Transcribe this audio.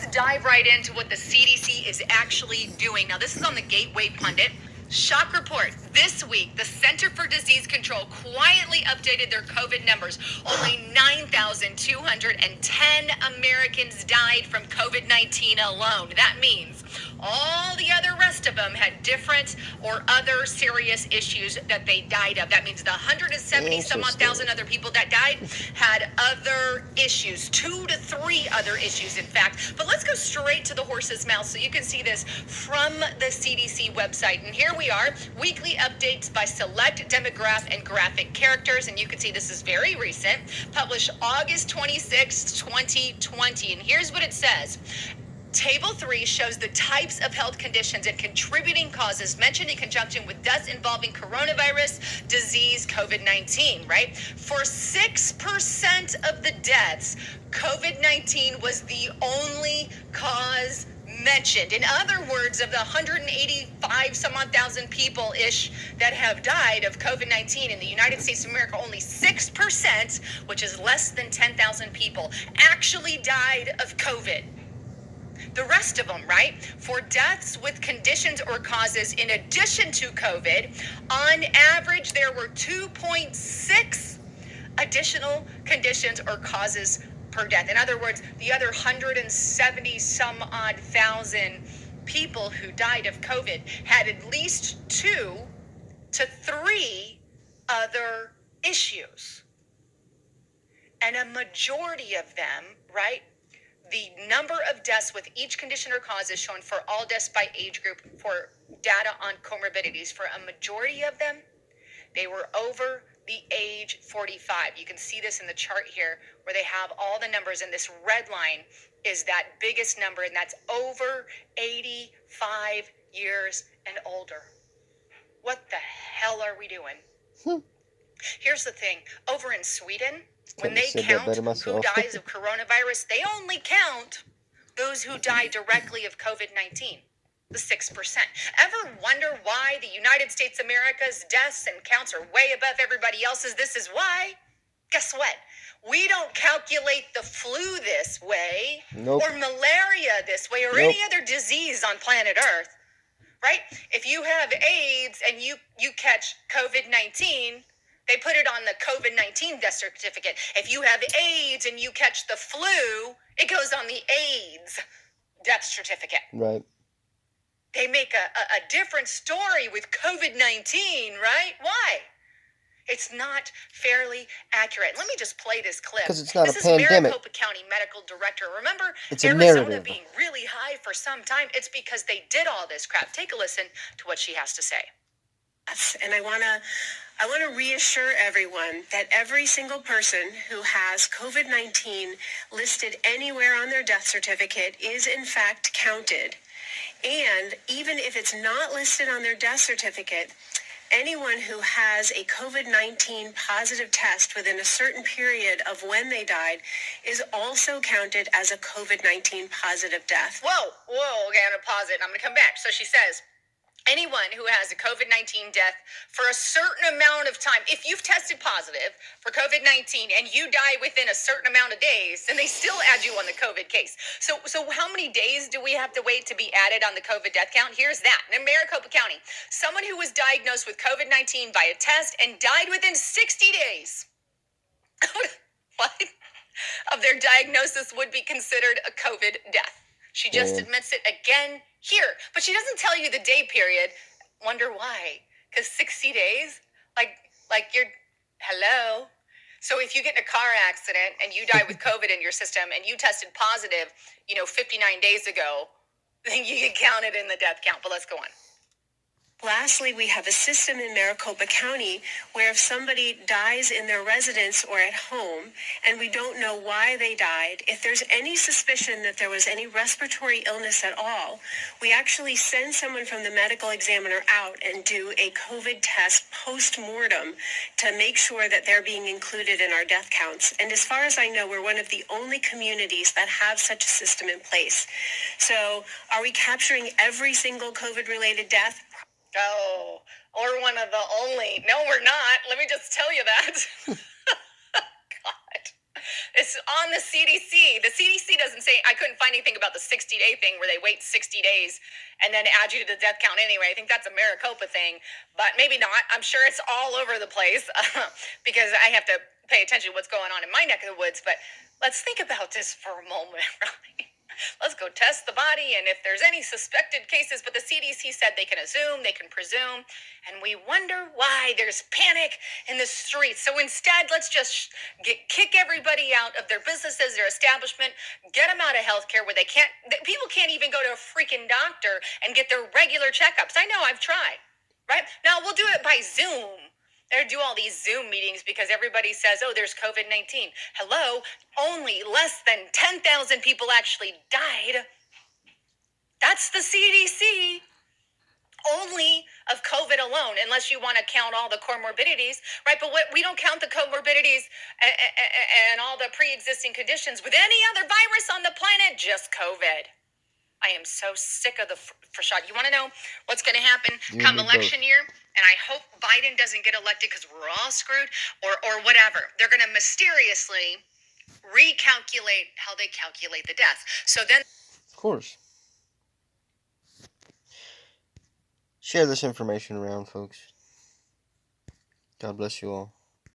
let's dive right into what the CDC is actually doing. Now, this is on the Gateway Pundit. Shock report. This week, the Center for Disease Control quietly updated their COVID numbers. Only 9,210 Americans died from COVID-19 alone. That means all the other rest of them had different or other serious issues that they died of. That means the 170 some odd thousand other people that died had other issues, 2 to 3 other issues, in fact. But let's go straight to the horse's mouth so you can see this from the CDC website. And here we are, weekly updates by select demographic and graphic characters. And you can see this is very recent, published August 26, 2020. And here's what it says. Table 3 shows the types of health conditions and contributing causes mentioned in conjunction with deaths involving coronavirus disease, COVID-19, right? For 6% of the deaths, COVID-19 was the only cause mentioned. In other words, of the 185 some odd thousand people-ish that have died of COVID-19 in the United States of America, only 6%, which is less than 10,000 people, actually died of COVID. The rest of them, right? For deaths with conditions or causes in addition to COVID, on average, there were 2.6 additional conditions or causes per death. In other words, the other 170 some odd thousand people who died of COVID had at least 2 to 3 other issues. And a majority of them, right? The number of deaths with each condition or cause is shown for all deaths by age group for data on comorbidities. For a majority of them, they were over the age 45. You can see this in the chart here where they have all the numbers, and this red line is that biggest number, and that's over 85 years and older. What the hell are we doing? Here's the thing. Over in Sweden, when they count who dies of coronavirus, they only count those who die directly of COVID-19, the 6%. Ever wonder why the United States of America's deaths and counts are way above everybody else's? This is why. Guess what? We don't calculate the flu this way, or malaria this way, or any other disease on planet Earth, right? If you have AIDS and you catch COVID-19, they put it on the COVID-19 death certificate. If you have AIDS and you catch the flu, it goes on the AIDS death certificate. Right. They make a different story with COVID-19, right? Why? It's not fairly accurate. Let me just play this clip. Because it's not this a pandemic. This is Maricopa County Medical Director. Remember it's Arizona being really high for some time? It's because they did all this crap. Take a listen to what she has to say. And I want to reassure everyone that every single person who has COVID-19 listed anywhere on their death certificate is in fact counted. And even if it's not listed on their death certificate, anyone who has a COVID-19 positive test within a certain period of when they died is also counted as a COVID-19 positive death. Whoa, okay, I'm going to pause it and I'm going to come back. So she says, anyone who has a COVID-19 death for a certain amount of time, if you've tested positive for COVID-19 and you die within a certain amount of days, then they still add you on the COVID case. So how many days do we have to wait to be added on the COVID death count? Here's that. In Maricopa County, someone who was diagnosed with COVID-19 by a test and died within 60 days what? Of their diagnosis would be considered a COVID death. She just admits it again here, but she doesn't tell you the day period. Wonder why? Because 60 days, like you're, hello. So if you get in a car accident and you die with COVID in your system and you tested positive, 59 days ago, then you get counted in the death count. But let's go on. Lastly, we have a system in Maricopa County where if somebody dies in their residence or at home and we don't know why they died, if there's any suspicion that there was any respiratory illness at all, we actually send someone from the medical examiner out and do a COVID test post-mortem to make sure that they're being included in our death counts. And as far as I know, we're one of the only communities that have such a system in place. So are we capturing every single COVID-related death? Oh, or one of the only. No, we're not. Let me just tell you that. God. It's on the CDC. The CDC doesn't say, I couldn't find anything about the 60-day thing where they wait 60 days and then add you to the death count anyway. I think that's a Maricopa thing, but maybe not. I'm sure it's all over the place because I have to pay attention to what's going on in my neck of the woods. But let's think about this for a moment, right? Let's go test the body, and if there's any suspected cases, but the CDC said they can assume, they can presume, and we wonder why there's panic in the streets. So instead, let's just kick everybody out of their businesses, their establishment, get them out of healthcare where people can't even go to a freaking doctor and get their regular checkups. I know, I've tried, right? Now we'll do it by Zoom. They do all these Zoom meetings because everybody says, oh, there's COVID-19. Hello, only less than 10,000 people actually died. That's the CDC. Only of COVID alone, unless you want to count all the comorbidities, right? But we don't count the comorbidities and all the pre-existing conditions with any other virus on the planet, just COVID. I am so sick of the shot. You want to know what's going to happen come election year? And I hope Biden doesn't get elected because we're all screwed or whatever. They're going to mysteriously recalculate how they calculate the deaths. So then... Of course. Share this information around, folks. God bless you all.